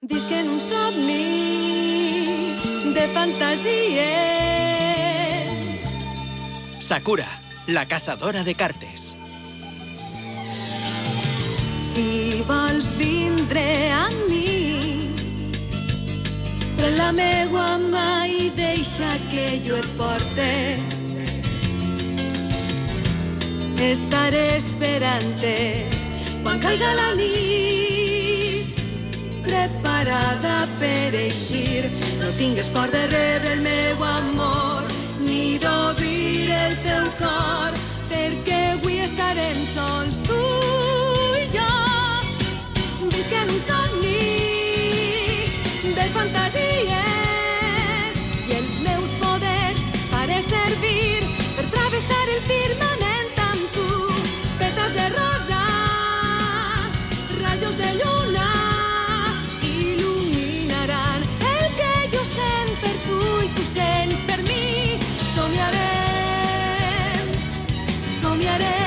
Visc en un somni de fantasies. Sakura, la caçadora de cartes. Si vols vindre amb mi, pren la meua mà i deixa que jo et porte. Estaré esperant-te quan caiga la nit, preparada per eixir. No tingues por de rebre el meu amor, ni d'obrir el teu cor, perquè avui estarem sols tu i jo. Visc en un somni de fantasies i els meus poders faré servir per travessar el firmament amb tu. Pètals de rosa, rajos de lluna, il·luminaran el que jo sent per tu i tu sents per mi. Somiarem, somiarem.